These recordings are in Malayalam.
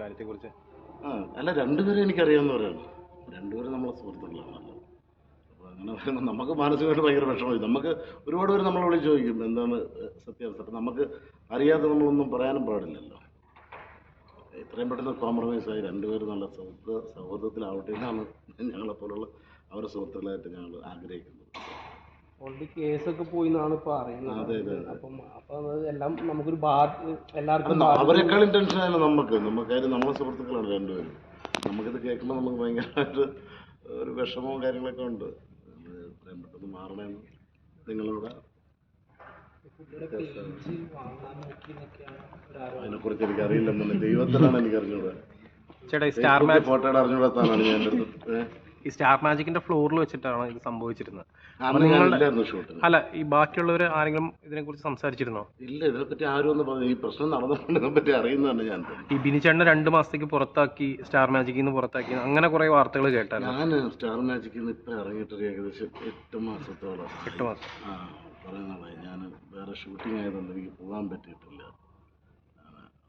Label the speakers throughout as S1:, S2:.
S1: കാര്യത്തെക്കുറിച്ച്?
S2: അല്ല, രണ്ടുപേരും എനിക്കറിയാവുന്നവരാണ്, രണ്ടുപേരും നമ്മളെ സുഹൃത്തുക്കളാണല്ലോ. അപ്പോൾ അങ്ങനെ പറയുമ്പോൾ നമുക്ക് മാനസികമായിട്ട് ഭയങ്കര വിഷമമായി. നമുക്ക് ഒരുപാട് പേര് നമ്മളെ വിളിച്ച് ചോദിക്കും എന്താണ് സത്യാവസ്ഥ. അപ്പം നമുക്ക് അറിയാതെ നമ്മളൊന്നും പറയാനും പാടില്ലല്ലോ. എത്രയും പെട്ടെന്ന് കോംപ്രമൈസായി രണ്ടുപേരും നല്ല സൗഹൃദത്തിലാവട്ടെ എന്നാണ് ഞങ്ങളെപ്പോലുള്ള അവരുടെ സുഹൃത്തുക്കളായിട്ട് ഞങ്ങൾ ആഗ്രഹിക്കുന്നത്.
S3: ഓൾറെഡി കേസൊക്കെ പോയി എന്നാണ് ഇപ്പോൾ അറിയുന്നത്.
S2: അതെ അതെ.
S3: അപ്പം എല്ലാം നമുക്കൊരു എല്ലാവർക്കും
S2: അവരെക്കാളും ടെൻഷനാണ് നമുക്ക് കാര്യം നമ്മളെ സുഹൃത്തുക്കളാണ് രണ്ടുപേരും. നമുക്കിത് കേൾക്കുമ്പോൾ നമുക്ക് ഭയങ്കരമായിട്ട് ഒരു വിഷമവും കാര്യങ്ങളൊക്കെ ഉണ്ട്. എത്രയും പെട്ടെന്ന് മാറണമെന്ന് നിങ്ങളിവിടെ അതിനെക്കുറിച്ച് എനിക്കറിയില്ല. ദൈവത്തിനാണ് എനിക്കറിഞ്ഞൂടാ.
S1: ചേട്ടാ, ഈ സ്റ്റാർ മാജിക്
S2: ഫോട്ടോയുടെ അറിഞ്ഞൂടാത്താനാണ് ഞാൻ
S1: ഈ സ്റ്റാർ മാജിക്കിന്റെ ഫ്ലോറിൽ വെച്ചിട്ടാണ് ഇത് സംഭവിച്ചിരുന്നത്.
S2: ഷൂട്ടിന്.
S1: അല്ല, ഈ ബാക്കിയുള്ളവർ ആരെങ്കിലും ഇതിനെക്കുറിച്ച് സംസാരിച്ചിരുന്നോ?
S2: ഇല്ല, ഇതിനെപ്പറ്റി ആരും ഒന്ന് പറഞ്ഞു. ഈ പ്രശ്നം നടന്നപ്പോൾ ഇതിനെപ്പറ്റി അറിയുന്നതാണ് ഞാൻ.
S1: ഈ ബിനിച്ചേട്ടനെ 2 മാസത്തേക്ക് പുറത്താക്കി, സ്റ്റാർ മാജിക്കിൽ നിന്ന് പുറത്താക്കി, അങ്ങനെ കുറെ വാർത്തകൾ കേട്ടായിരുന്നു.
S2: ഞാൻ സ്റ്റാർ മാജിക്കിൽ നിന്ന് ഇപ്പം ഇറങ്ങിയിട്ട് ഏകദേശം 8 മാസത്തോളം.
S1: 8 മാസം.
S2: കുറേ നാളായി. ഞാൻ വേറെ ഷൂട്ടിംഗ് ആയതുകൊണ്ട് എനിക്ക് പോകാൻ പറ്റിയിട്ടില്ല.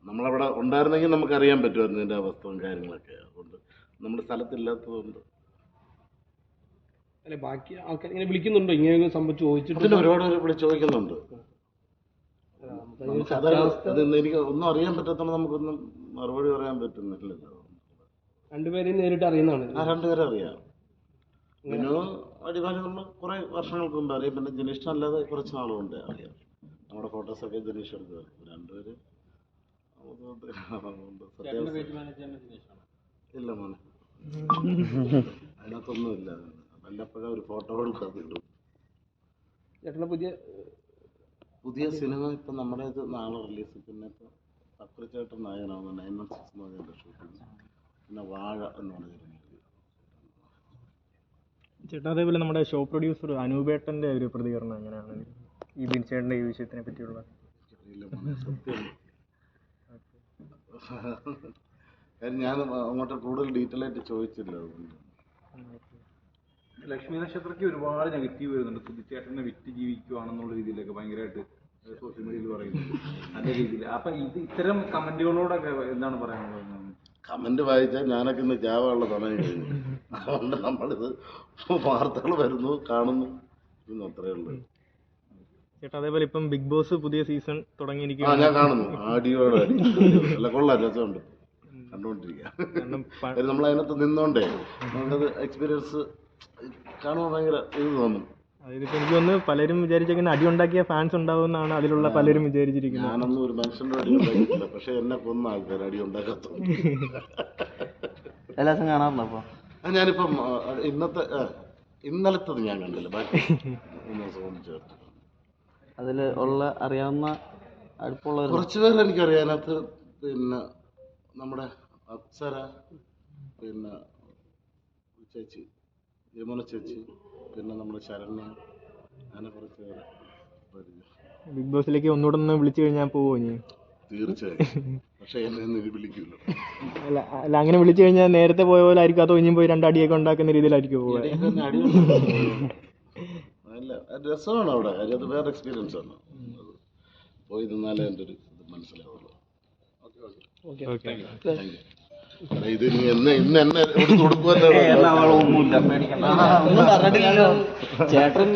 S2: നമ്മളവിടെ ഉണ്ടായിരുന്നെങ്കിൽ നമുക്കറിയാൻ പറ്റുമായിരുന്നു ഇതിൻ്റെ അവസ്ഥയും കാര്യങ്ങളൊക്കെ. അതുകൊണ്ട് നമ്മുടെ സ്ഥലത്തില്ലാത്തതുകൊണ്ട്.
S3: അല്ലെ, ബാക്കി ആൾക്കാർ ഇങ്ങനെ വിളിക്കുന്നുണ്ടോ ഇങ്ങനെ സംഭവിച്ചു ചോദിച്ചിട്ട്?
S2: ഒരുപാട് പേര് വിളിച്ച് ചോദിക്കുന്നുണ്ട്. എനിക്ക് ഒന്നും അറിയാൻ പറ്റാത്തതുകൊണ്ട് നമുക്കൊന്നും മറുപടി പറയാൻ പറ്റുന്നില്ലല്ലോ.
S3: രണ്ടുപേരെയും നേരിട്ട് അറിയുന്നതാണ്?
S2: രണ്ടുപേരെ അറിയാം. പിന്നെ അടിമാലി നമ്മൾ കുറേ വർഷങ്ങൾക്ക് മുമ്പ് അറിയാം. പിന്നെ ജനീഷിനെ അല്ലാതെ കുറച്ച് നാളുകൊണ്ട് അറിയാം. നമ്മുടെ ഫോട്ടോസൊക്കെ ജനീഷ് എടുത്ത് രണ്ടുപേര്. ഇല്ല മോനെ, അതിനകത്തൊന്നുമില്ല. വല്ലപ്പോഴും ഒരു ഫോട്ടോ കൊടുക്കാറുണ്ട്.
S3: ചേട്ടൻ്റെ
S2: പുതിയ സിനിമ ഇപ്പം നമ്മുടെ ഇത് നാളെ റിലീസ്. പിന്നെ ഇപ്പം അക്രച്ചേട്ടൻ നായകനാവുന്ന 916 എന്ന് പറഞ്ഞ ഷൂട്ടിങ്. പിന്നെ വാഴ എന്ന് പറഞ്ഞൊരു മൂവി.
S4: ചേട്ടാ, അതേപോലെ നമ്മുടെ ഷോ പ്രൊഡ്യൂസർ അനൂപേട്ടൻ്റെ ഒരു പ്രതികരണം എങ്ങനെയാണ് ഈ ബിൻചേട്ടൻ്റെ ഈ വിഷയത്തിനെ പറ്റിയുള്ള?
S2: സത്യം കാര്യം ഞാൻ അങ്ങോട്ട് കൂടുതൽ ഡീറ്റെയിൽ ആയിട്ട് ചോദിച്ചില്ല. അതുകൊണ്ട്
S5: ലക്ഷ്മി നക്ഷത്രയ്ക്ക് ഒരുപാട് നെഗറ്റീവ് വരുന്നുണ്ട്. പുതുച്ചേട്ടനെ വിറ്റ് ജീവിക്കുവാണെന്നുള്ള രീതിയിലൊക്കെ ഭയങ്കരമായിട്ട് സോഷ്യൽ മീഡിയയിൽ പറയുന്നത് നല്ല രീതിയിൽ. അപ്പം ഇത്തരം കമന്റുകളോടൊക്കെ എന്താണ് പറയാനുള്ളത്?
S2: കമന്റ് വായിച്ചാൽ ഞാനൊക്കെ ഇന്ന് ചാവാനുള്ള സമയം കഴിഞ്ഞു. അതുകൊണ്ട് നമ്മളിത് വാർത്തകൾ വരുന്നു, കാണുന്നു, ഇന്ന് അത്രയേ ഉള്ളൂ.
S4: ചേട്ടാ, അതേപോലെ ഇപ്പം ബിഗ് ബോസ് പുതിയ സീസൺ തുടങ്ങിയിരിക്കുകയാണ്.
S2: ഞാൻ കാണുന്നു. ആടിയോടെ അല്ല, കൊള്ളാം, രസമുണ്ട് കണ്ടുകൊണ്ടിരിക്കുക. നമ്മൾ അതിനകത്ത് നിന്നോണ്ടേ നമുക്കത് എക്സ്പീരിയൻസ് കാണുമ്പോൾ ഭയങ്കര ഇത് തോന്നും.
S4: അതായത് ഇപ്പം എനിക്ക് തോന്നുന്നു പലരും വിചാരിച്ചെങ്കിൽ അടി ഉണ്ടാക്കിയ ഫാൻസ് ഉണ്ടാവുമെന്നാണ് അതിലുള്ള പലരും വിചാരിച്ചിരിക്കുന്നത്.
S2: ഞാനൊന്നും ഒരു മനുഷ്യൻ്റെ അടി ഉണ്ടാക്കിയിട്ടില്ല, പക്ഷെ എന്നെ കൊന്ന ആൾക്കാർ അടി ഉണ്ടാക്കാത്ത.
S6: എല്ലാ ദിവസം കാണാറുണ്ടോ? അപ്പോൾ
S2: ഞാനിപ്പം ഇന്നലത്തത് ഞാൻ കണ്ടില്ല, ബാക്കി ചേർത്ത്
S6: അതിൽ ഉള്ള അറിയാവുന്ന അടുപ്പമുള്ള
S2: കുറച്ച് പേര് എനിക്കറിയാം അതിനകത്ത്. പിന്നെ നമ്മുടെ അപ്സര, പിന്നെ ചേച്ചി യമുന ചേച്ചി, പിന്നെ നമ്മുടെ ശരണ്യ, അങ്ങനെ കുറച്ച് പേര്.
S4: ബിഗ് ബോസിലേക്ക് ഒന്നുകൂടെ ഒന്ന് വിളിച്ചു കഴിഞ്ഞാൽ പോവോ ഇനി?
S2: തീർച്ചയായും, പക്ഷെ എന്നെ വിളിക്കുമല്ലോ.
S4: അല്ല അങ്ങനെ വിളിച്ചു കഴിഞ്ഞാൽ നേരത്തെ പോയ പോലെ ആയിരിക്കും, അതോ ഇനിയും പോയി 2 അടിയൊക്കെ ഉണ്ടാക്കുന്ന രീതിയിലായിരിക്കും പോവുക?
S2: അല്ല, രസമാണ് അവിടെ. അത് വേറെ എക്സ്പീരിയൻസ് ആണ്. പോയി നിന്നാലേ എൻ്റെ ഒരു ഇത് മനസ്സിലാവുള്ളൂ. ഇത് ഇന്ന് എന്നെ എടുത്ത് കൊടുക്കുമല്ലോ.
S6: ചേട്ടൻ